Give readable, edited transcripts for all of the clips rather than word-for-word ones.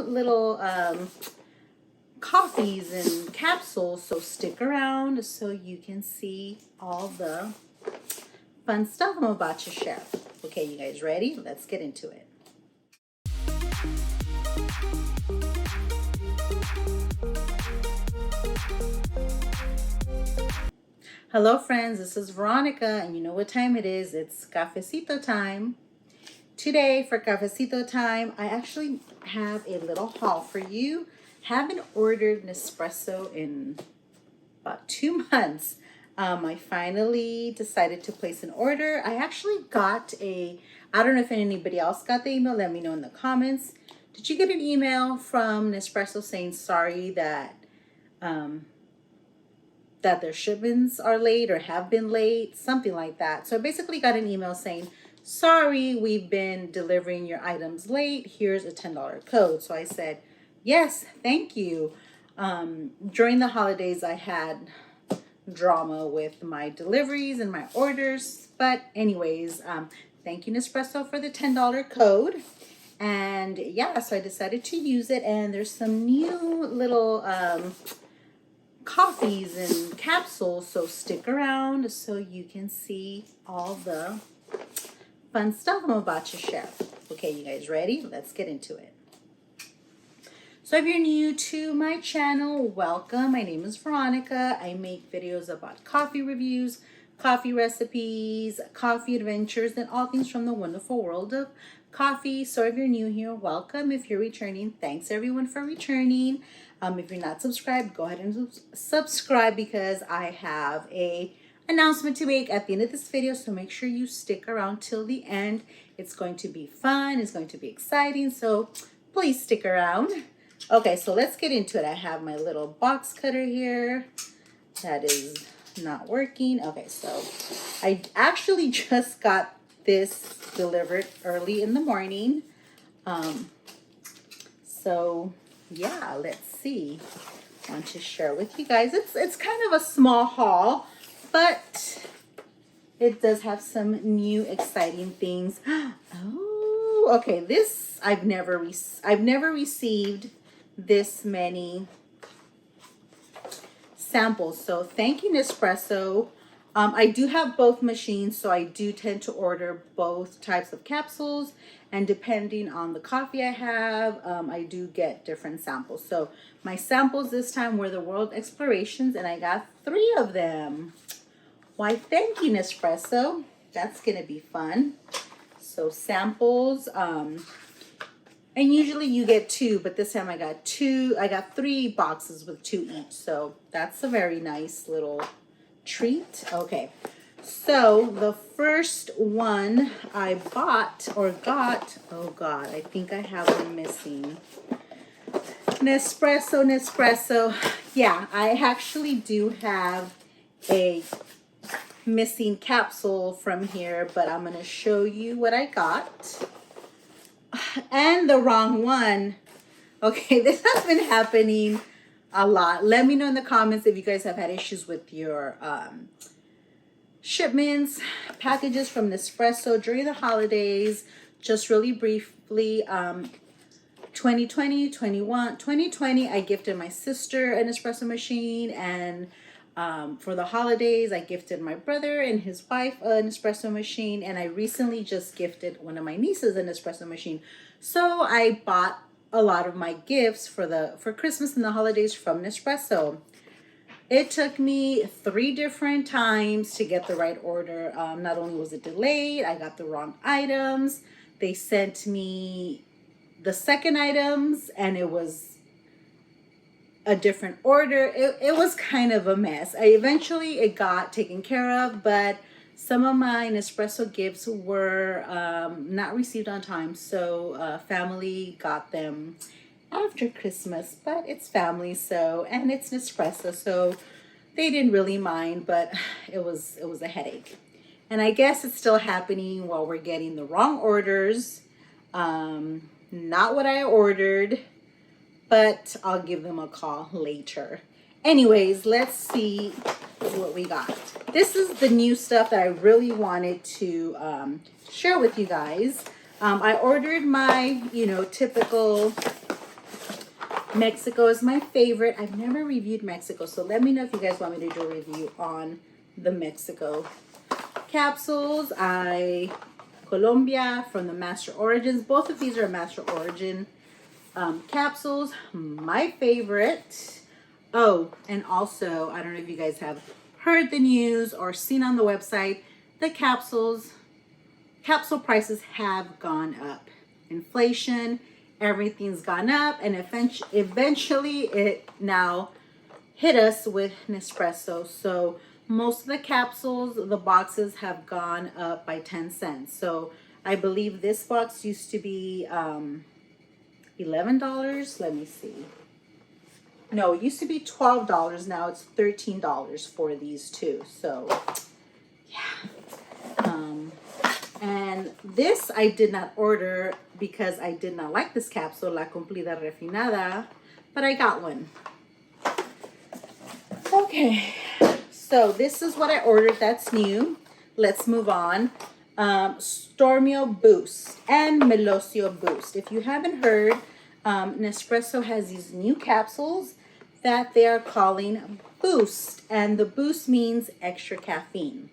little coffees and capsules, so stick around so you can see all the fun stuff I'm about to share. Okay, you guys ready? Let's get into it. Hello friends, this is Veronica, and you know what time it is. It's cafecito time. Today for cafecito time, I actually have a little haul for you. Haven't ordered Nespresso in about 2 months. I finally decided to place an order. I actually got I don't know if anybody else got the email. Let me know in the comments. Did you get an email from Nespresso saying sorry that their shipments are late or have been late, something like that? So I basically got an email saying, sorry, we've been delivering your items late. Here's a $10 code. So I said, yes, thank you. During the holidays, I had drama with my deliveries and my orders. But anyways, thank you, Nespresso, for the $10 code. And yeah, so I decided to use it. And there's some new little coffees and capsules, so stick around so you can see all the fun stuff I'm about to share. Okay, you guys ready? Let's get into it. So if you're new to my channel, welcome. My name is Veronica. I make videos about coffee reviews, coffee recipes, coffee adventures, and all things from the wonderful world of coffee. So if you're new here, welcome. If you're returning, thanks everyone for returning. If you're not subscribed, go ahead and subscribe because I have a announcement to make at the end of this video. So make sure you stick around till the end. It's going to be fun. It's going to be exciting. So please stick around. Okay, so let's get into it. I have my little box cutter here that is not working. Okay, so I actually just got this delivered early in the morning. So yeah, let's see. I want to share with you guys. It's kind of a small haul, but it does have some new exciting things. Oh, okay. This I've never received this many samples. So thank you, Nespresso. I do have both machines, so I do tend to order both types of capsules, and depending on the coffee I have, I do get different samples. So my samples this time were the World Explorations, and I got 3 of them. Why, thank you, Nespresso. That's gonna be fun. So samples, and usually you get 2, but this time I got 2. I got 3 boxes with 2 each. So that's a very nice little treat. Okay, so the first one I bought or got, oh God, I think I have one missing. Nespresso. Yeah, I actually do have a missing capsule from here, but I'm gonna show you what I got. And the wrong one. Okay, this has been happening a lot. Let me know in the comments if you guys have had issues with your shipments, packages from Nespresso during the holidays. Just really briefly, 2020, I gifted my sister an espresso machine, and for the holidays, I gifted my brother and his wife an espresso machine, and I recently just gifted one of my nieces an espresso machine. So I bought a lot of my gifts for Christmas and the holidays from Nespresso. It took me 3 different times to get the right order. Not only was it delayed, I got the wrong items. They sent me the second items, and it was a different order. It was kind of a mess. Eventually it got taken care of, but some of my Nespresso gifts were not received on time, so family got them after Christmas, but it's family, so, and it's Nespresso, so they didn't really mind, but it was a headache. And I guess it's still happening while we're getting the wrong orders, not what I ordered, but I'll give them a call later. Anyways, let's see what we got. This is the new stuff that I really wanted to share with you guys. I ordered my, typical Mexico is my favorite. I've never reviewed Mexico, so let me know if you guys want me to do a review on the Mexico capsules. Colombia from the Master Origins. Both of these are Master Origin capsules. My favorite. Oh, and also, I don't know if you guys have heard the news or seen on the website, the capsule prices have gone up. Inflation, everything's gone up, and eventually it now hit us with Nespresso. So most of the capsules, the boxes have gone up by 10 cents. So I believe this box used to be $11. Let me see. No, it used to be $12. Now it's $13 for these two. So yeah. And this I did not order because I did not like this capsule, La Cumplida Refinada, but I got one. Okay, so this is what I ordered that's new. Let's move on. Stormio Boost and Melosio Boost. If you haven't heard, Nespresso has these new capsules that they are calling Boost, and the Boost means extra caffeine.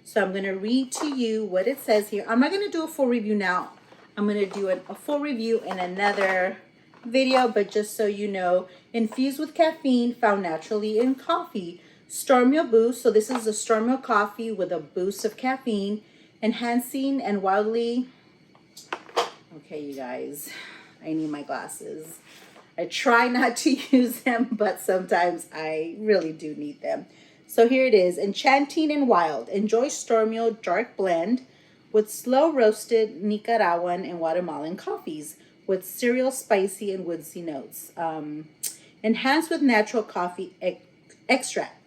So I'm going to read to you what it says here. I'm not going to do a full review now. I'm going to do a full review in another video, but just so you know, infused with caffeine found naturally in coffee. Stormio Boost. So this is a Stormio coffee with a boost of caffeine, enhancing and wildly... Okay, you guys, I need my glasses. I try not to use them, but sometimes I really do need them. So here it is. Enchanting and wild. Enjoy Stormio dark blend with slow roasted Nicaraguan and Guatemalan coffees with cereal, spicy, and woodsy notes. Enhanced with natural coffee extract.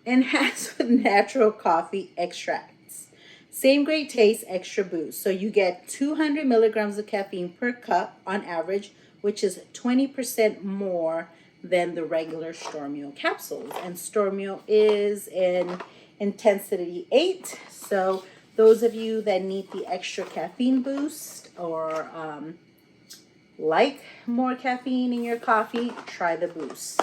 Enhanced with natural coffee extracts. Same great taste, extra boost. So you get 200 milligrams of caffeine per cup on average, which is 20% more than the regular Stormio capsules. And Stormio is in intensity 8. So those of you that need the extra caffeine boost or like more caffeine in your coffee, try the boost.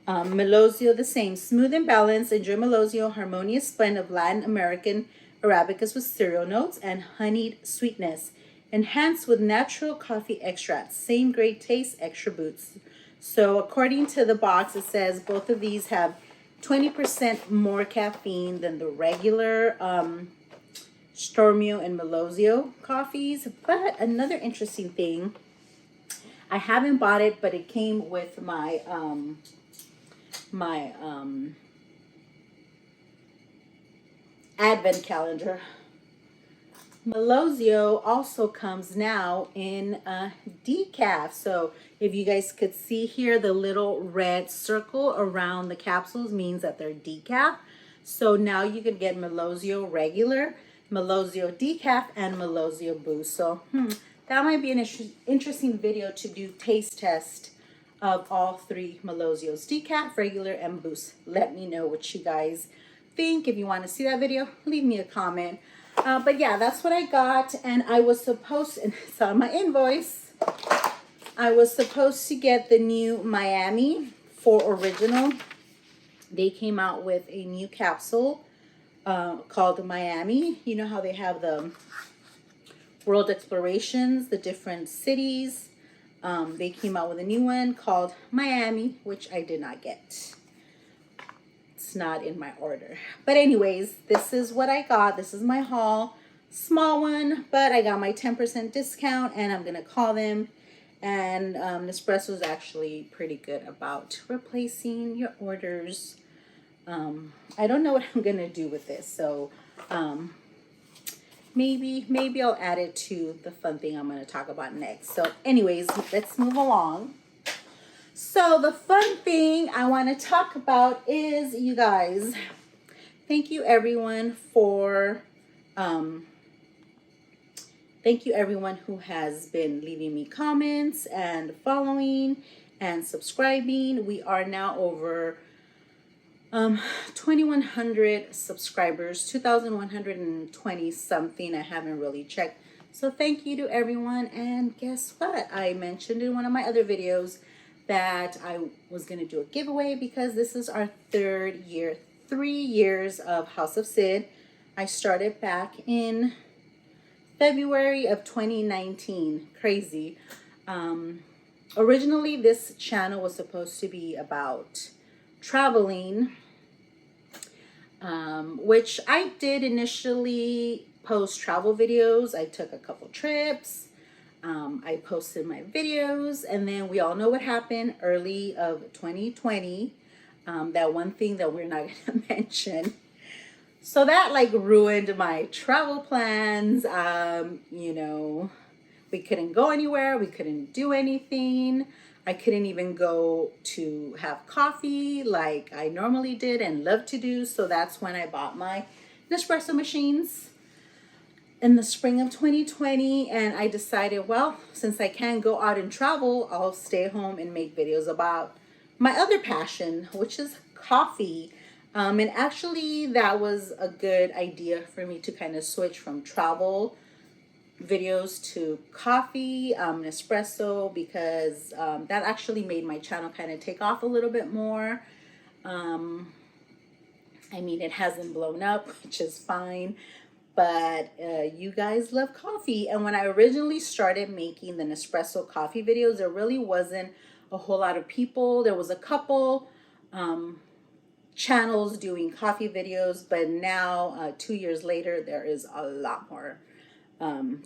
Melosio, the same. Smooth and balanced. Enjoy Melosio, harmonious blend of Latin American Arabicas with cereal notes and honeyed sweetness. Enhanced with natural coffee extracts. Same great taste, extra boost. So according to the box, it says both of these have 20% more caffeine than the regular Stormio and Melosio coffees. But another interesting thing, I haven't bought it, but it came with my advent calendar. Melosio also comes now in decaf. So if you guys could see here, the little red circle around the capsules means that they're decaf. So now you can get Melosio regular, Melosio decaf, and Melosio boost. So that might be an interesting video to do taste test of all three Melosios, decaf, regular, and boost. Let me know what you guys think. If you want to see that video, leave me a comment. But yeah, that's what I got, and I was supposed, and it's on my invoice, I was supposed to get the new Miami for original. They came out with a new capsule called Miami. You know how they have the world explorations, the different cities. They came out with a new one called Miami, which I did not get. It's not in my order. But anyways, this is what I got. This is my haul. Small one, but I got my 10% discount, and I'm going to call them. And Nespresso is actually pretty good about replacing your orders. I don't know what I'm going to do with this. So maybe I'll add it to the fun thing I'm going to talk about next. So anyways, let's move along. So the fun thing I want to talk about is, you guys, thank you everyone for, thank you everyone who has been leaving me comments and following and subscribing. We are now over 2,100 subscribers, 2,120 something. I haven't really checked. So thank you to everyone. And guess what? I mentioned in one of my other videos that I was going to do a giveaway because this is our 3rd year, 3 years of House of Sid. I started back in February of 2019. Crazy. Originally, this channel was supposed to be about traveling, which I did initially post travel videos. I took a couple trips. I posted my videos, and then we all know what happened early of 2020. That one thing that we're not going to mention. So that like ruined my travel plans. You know, we couldn't go anywhere. We couldn't do anything. I couldn't even go to have coffee like I normally did and love to do. So that's when I bought my Nespresso machines in the spring of 2020. And I decided, well, since I can't go out and travel, I'll stay home and make videos about my other passion, which is coffee. And actually that was a good idea for me to kind of switch from travel videos to coffee, Nespresso, because that actually made my channel kind of take off a little bit more. I mean, it hasn't blown up, which is fine, but you guys love coffee. And when I originally started making the Nespresso coffee videos, there really wasn't a whole lot of people. There was a couple channels doing coffee videos, but now 2 years later, there is a lot more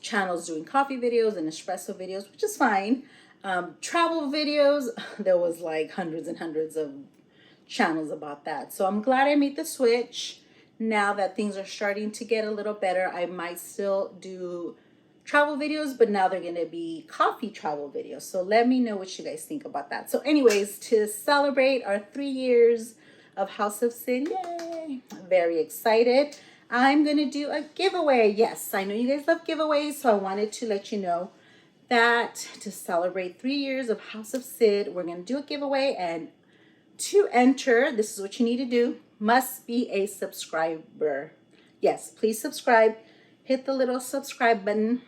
channels doing coffee videos and espresso videos, which is fine. Travel videos, there was like hundreds and hundreds of channels about that. So I'm glad I made the switch. Now that things are starting to get a little better, I might still do travel videos, but now they're going to be coffee travel videos. So let me know what you guys think about that. So anyways, to celebrate our 3 years of House of Sin, yay, very excited. I'm going to do a giveaway. Yes, I know you guys love giveaways, so I wanted to let you know that to celebrate 3 years of House of Sid, we're going to do a giveaway. And to enter, this is what you need to do. Must be a subscriber. Yes, please subscribe. Hit the little subscribe button.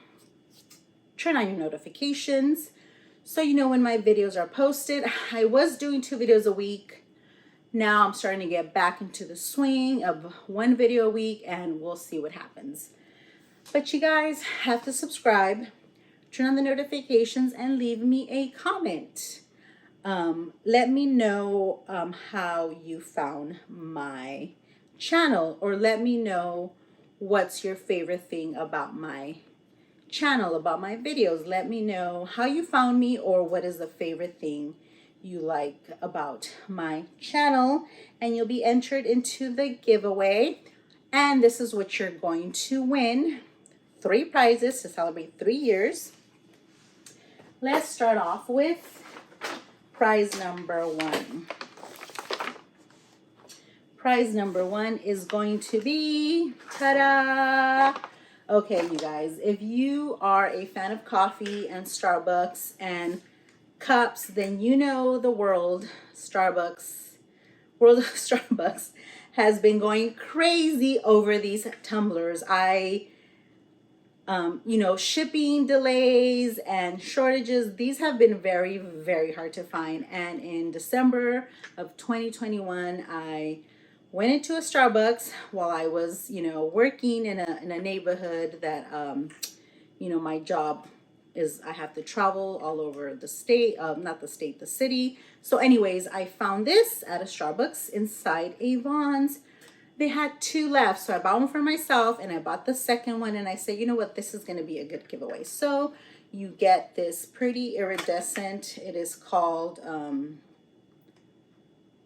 Turn on your notifications so you know when my videos are posted. I was doing 2 videos a week. Now I'm starting to get back into the swing of 1 video a week, and we'll see what happens. But you guys have to subscribe, turn on the notifications, and leave me a comment. Let me know how you found my channel, or let me know what's your favorite thing about my channel, about my videos. Let me know how you found me, or what is the favorite thing you like about my channel, and you'll be entered into the giveaway. And this is what you're going to win: 3 prizes to celebrate 3 years. Let's start off with prize number 1. Prize number 1 is going to be, ta-da! Okay, you guys, if you are a fan of coffee and Starbucks and cups, then you know the world of Starbucks has been going crazy over these tumblers. You know, shipping delays and shortages, these have been very, very hard to find. And in December of 2021, I went into a Starbucks while I was, you know, working in a neighborhood that, you know, my job is I have to travel all over the state, not the state, the city. So anyways, I found this at a Starbucks inside Avon's. They had 2 left, so I bought one for myself, and I bought the second one, and I said, you know what, this is going to be a good giveaway. So you get this pretty iridescent, it is called,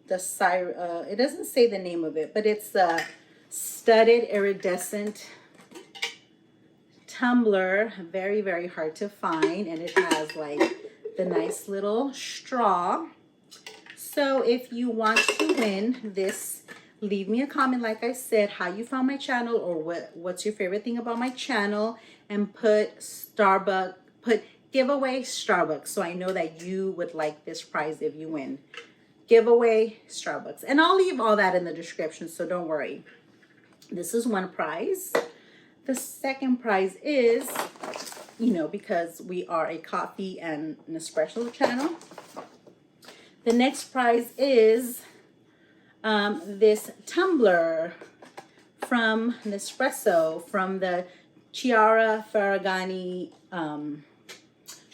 it doesn't say the name of it, but it's the studded iridescent tumbler. Very, very hard to find, and it has like the nice little straw. So if you want to win this, leave me a comment, like I said, how you found my channel, or what's your favorite thing about my channel, and put giveaway Starbucks, so I know that you would like this prize if you win. Giveaway Starbucks, and I'll leave all that in the description, so don't worry. This is one prize. The second prize is, you know, because we are a coffee and Nespresso channel, the next prize is this tumbler from Nespresso, from the Chiara Ferragani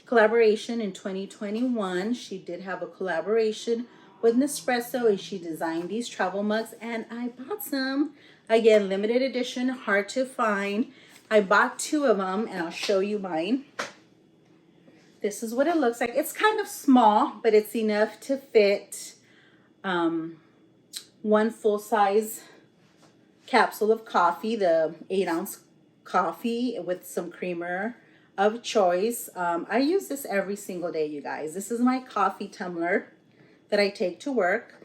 collaboration in 2021. She did have a collaboration with Nespresso and she designed these travel mugs, and I bought some. Again, limited edition, hard to find. I bought 2 of them and I'll show you mine. This is what it looks like. It's kind of small, but it's enough to fit 1 full-size capsule of coffee, the 8-ounce coffee with some creamer of choice. I use this every single day, you guys. This is my coffee tumbler that I take to work.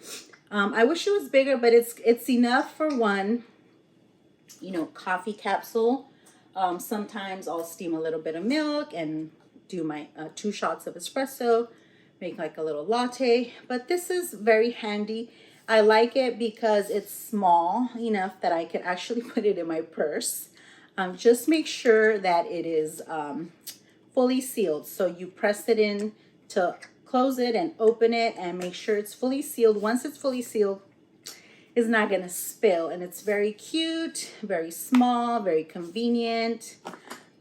I wish it was bigger, but it's enough for 1, you know, coffee capsule. Sometimes I'll steam a little bit of milk and do my 2 shots of espresso, make like a little latte. But this is very handy. I like it because it's small enough that I could actually put it in my purse. Just make sure that it is fully sealed. So you press it in to close it and open it and make sure it's fully sealed. Once it's fully sealed, it's not going to spill. And it's very cute, very small, very convenient,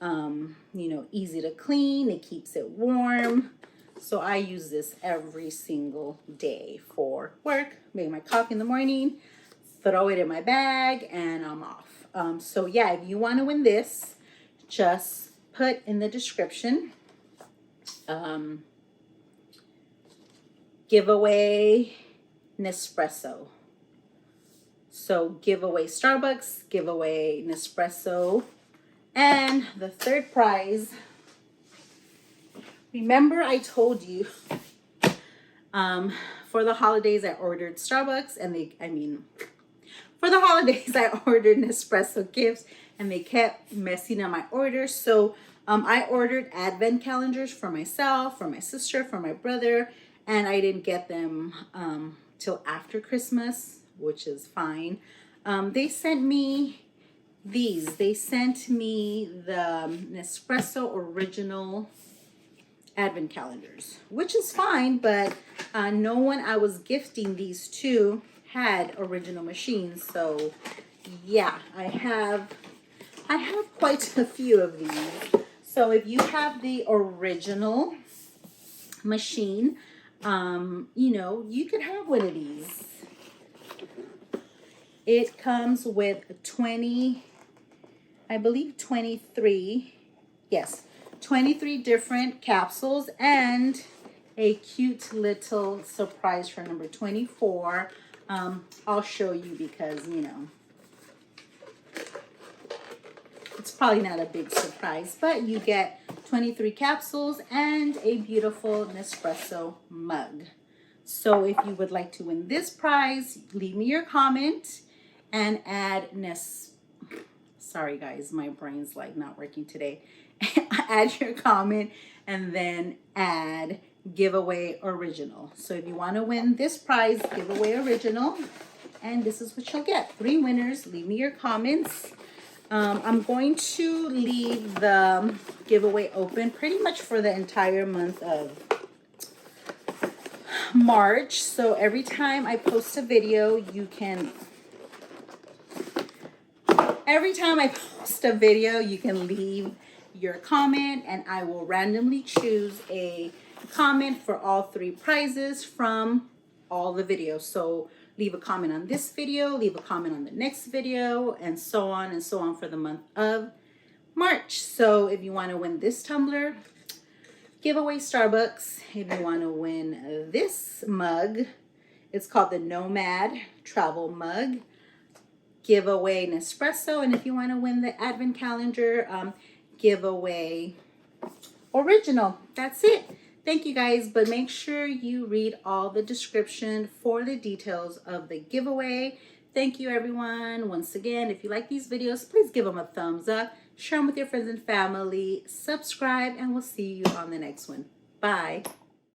you know, easy to clean. It keeps it warm. So I use this every single day for work. Make my coffee in the morning, throw it in my bag, and I'm off. So yeah, if you want to win this, just put in the description, giveaway Nespresso. So giveaway Starbucks, giveaway Nespresso. And the third prize, remember I told you for the holidays I ordered Starbucks, and for the holidays I ordered Nespresso gifts and they kept messing up my orders. So I ordered advent calendars for myself, for my sister, for my brother, and I didn't get them till after Christmas, which is fine. They sent me these. They sent me the Nespresso original advent calendars, which is fine, but no one I was gifting these to had original machines. So yeah, I have quite a few of these. So if you have the original machine, you know, you could have one of these. It comes with 20, I believe 23, yes, 23 different capsules and a cute little surprise for number 24. I'll show you because, you know, it's probably not a big surprise, but you get 23 capsules and a beautiful Nespresso mug. So if you would like to win this prize, leave me your comment and add sorry guys, my brain's like not working today. Add your comment and then add giveaway original. So if you want to win this prize, giveaway original, and this is what you'll get. 3 winners. Leave me your comments. I'm going to leave the giveaway open pretty much for the entire month of March. So every time I post a video, you can leave your comment and I will randomly choose a comment for all 3 prizes from all the videos. So leave a comment on this video, leave a comment on the next video, and so on for the month of March. So if you want to win this tumbler, giveaway Starbucks. If you want to win this mug, it's called the Nomad Travel Mug, giveaway Nespresso. And if you want to win the advent calendar, giveaway original. That's it. Thank you guys, but make sure you read all the description for the details of the giveaway. Thank you everyone. Once again, if you like these videos, please give them a thumbs up, share them with your friends and family, subscribe, and we'll see you on the next one. Bye.